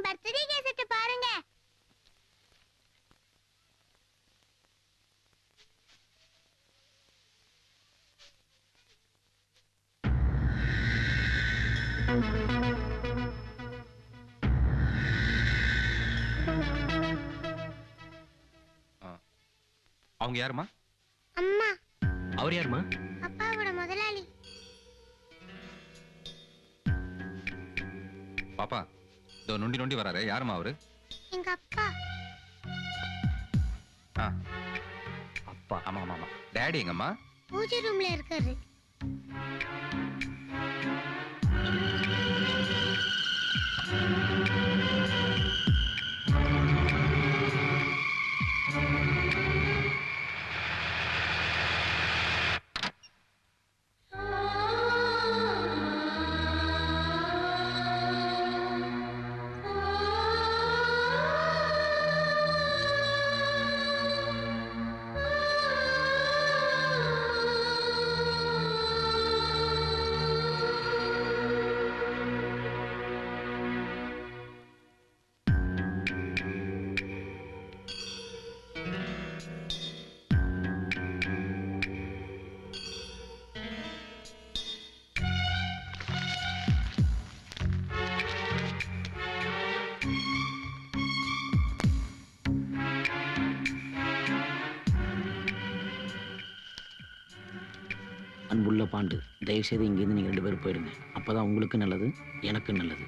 என் birthday cassette பாருங்க. அவங்க யாருமா? அம்மா. அவர் யாருமா? அப்பாவோட முதலாளி. பாப்பா இதோ நொண்டி நொண்டி வராரு. யாருமா அவரு? எங்க அப்பா. அப்பா? ஆமா ஆமா ஆமா. டாடி எங்கம்மா? பூஜை ரூம்ல இருக்காரு. அன்புள்ள பாண்டு, தயவுசெய்து இங்கேருந்து நீங்கள் 2 பேரும் போயிடுங்க. அப்போதான் உங்களுக்கு நல்லது, எனக்கு நல்லது.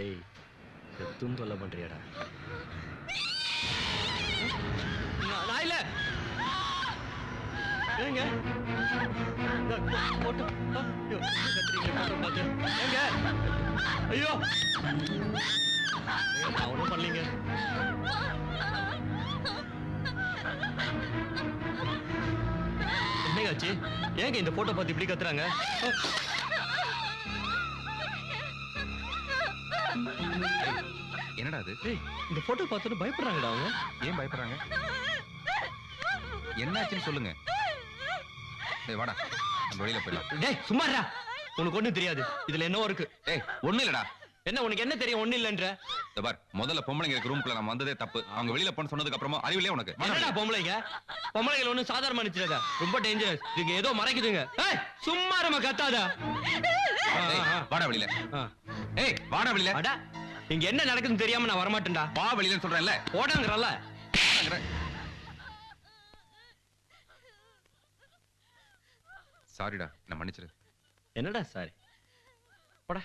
ஏய், செத்துன்னு சொல்ல பண்றியாடா? நான் இல்ல. ஏங்க போட்டு ஏங்க? ஐயோ, நான் ஒன்றும் பண்ணலீங்க. என்னங்காச்சு? ஏங்க இந்த போட்டோ பார்த்து இப்படி கத்துறாங்க? என்னடா அது? இந்த போட்டோ பார்த்துட்டு பயப்படுறாங்கடா அவங்க. ஏன் பயப்படுறாங்க? என்னாச்சுன்னு சொல்லுங்க. டேய் வாடா, நம்ம வெளியில போயிடலாம். டேய் சும்மாடா, உனக்கு ஒண்ணும் தெரியாது. இதுல என்ன இருக்கு? டேய் ஒண்ணு இல்லடா. என்ன உனக்கு என்ன தெரியும்? ஒண்ணு இல்லன்ற. இந்த பார், முதல்ல பொம்பளைங்க இருக்க ரூம்க்குள்ள நம்ம வந்ததே தப்பு. அவங்க வெளியில போன்னு சொன்னதுக்கு அப்புறமா அறிவிலே உனக்கு. என்னடா பொம்பளைங்க? பொம்பளைகள் ஒண்ணும் சாதாரண நினைச்சிடாத, ரொம்ப டேஞ்சரஸ். இதுங்க ஏதோ மறைக்குதுங்க. ஏய் சும்மா நம்ம கத்தாத. வாடா வெளியில. ஏய் வாடா வெளியில. அட இங்க என்ன நடக்குதுன்னு தெரியாம நான் வரமாட்டேன்டா. வா வெளியிலன்னு சொல்றேன்ல. போடாங்கறல. சாரிடா, நான் மன்னிச்சிரு. என்னடா சாரி? போடா.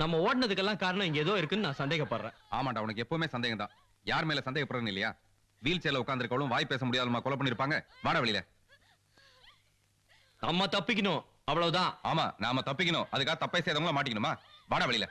நம்ம ஓடுனதுக்கெல்லாம் காரணம் இங்க ஏதோ இருக்குன்னு நான் சந்தேகப்படுறேன். ஆமாண்டா, உனக்கு எப்பவுமே சந்தேகம் தான். யார் மேல சந்தேகப்படுறேன்னு இல்லையா? வீல் சேர்ல உட்கார்ந்திருக்கவளும் வாய் பேச முடியாதமா கொலை பண்ணிருப்பாங்க. வாடா வெளியில. நம்ம தப்பிக்கணும், அவ்வளவுதான். ஆமா, நாம தப்பிக்கணும். அதுக்காக தப்பை செய்தவங்கள மாட்டிக்கணுமா? வாடா வெளியில.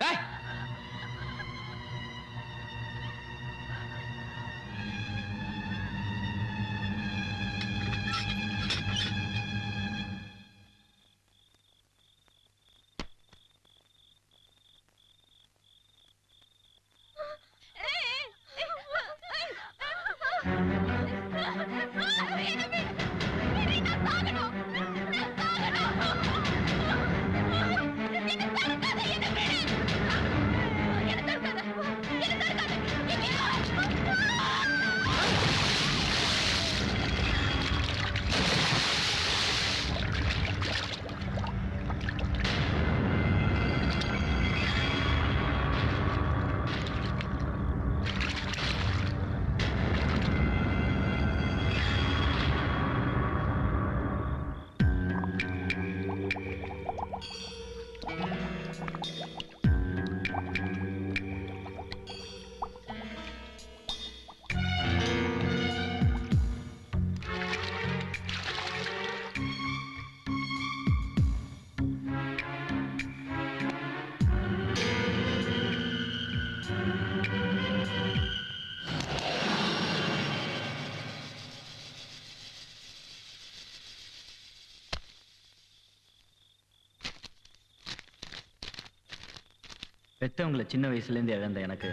பெத்தவங்கள சின்ன வயசுலேருந்து இழந்த எனக்கு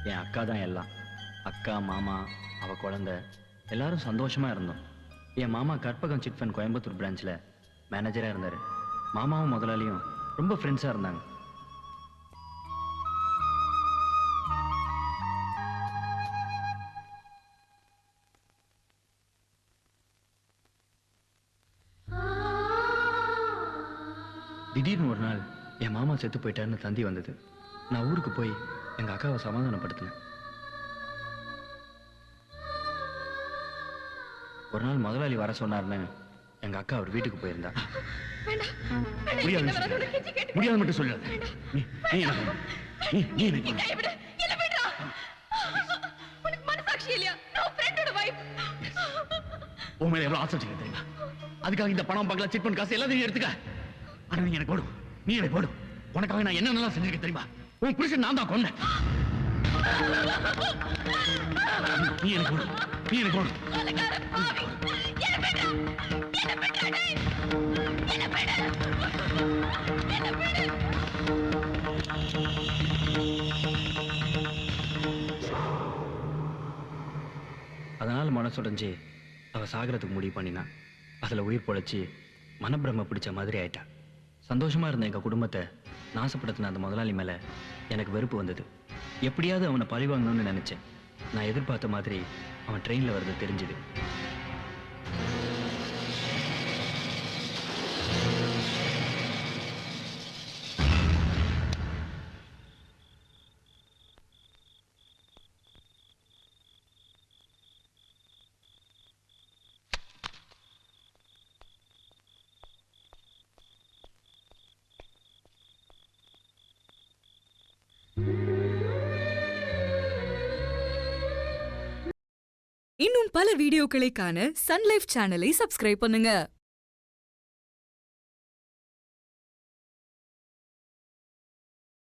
என் அக்கா தான் எல்லாம். அக்கா, மாமா, அவ குழந்தை எல்லாரும் சந்தோஷமா இருந்தோம். என் மாமா கற்பகம் சிட் ஃபண்ட் கோயம்புத்தூர் பிரான்ச்சில் மேனேஜராக இருந்தார். மாமாவும் முதலாளியும் ரொம்ப ஃப்ரெண்ட்ஸாக இருந்தாங்க. திடீர்னு ஒரு நாள் என் மாமா செத்து போயிட்டாருன்னு தந்தி வந்தது. நான் ஊருக்கு போய் எங்க அக்காவை சமாதானப்படுத்தினேன். ஒரு நாள் முதலாளி வர சொன்னார்னு எங்க அக்கா அவர் வீட்டுக்கு போயிருந்தா. முடியாதுன்னு சொல்லாத. முடியாது மட்டும் சொல்லாத. நீ நீ எனக்கு வேணும். நீ எனக்கு வேணும். உன் மேல எவ்வளவு ஆசை வச்சுக்க தெரியுமா? அதுக்காக இந்த பணம் பங்களா சிட் ஃபண்ட் காசு எல்லாத்தையும் எடுத்துக்க. ஆனா நீ எனக்கு போடும். நீ எனக்கு போடும். உனக்காக நான் என்ன நல்லா செஞ்சிருக்க தெரியுமா? உன் புருஷன் நான் தான் கொன்னேன். நீ எனக்கு போடும். நீ எனக்கு போடும். அதனால மனசுடைஞ்சு அவ சாகரத்துக்கு முடிவு பண்ணினா. அதுல உயிர் பொழைச்சு மனப்பிரம பிடிச்ச மாதிரி ஆயிட்டா. சந்தோஷமா இருந்த எங்க குடும்பத்தை நாசப்படுத்தின அந்த முதலாளி மேல எனக்கு வெறுப்பு வந்தது. எப்படியாவது அவனை பழிவாங்கணும்னு நினைச்சேன். நான் எதிர்பார்த்த மாதிரி அவன் ட்ரெயின்ல வர்றது தெரிஞ்சுது. இன்னும் பல வீடியோக்களை காண சன் லைஃப் சேனலை சப்ஸ்கிரைப் பண்ணுங்க.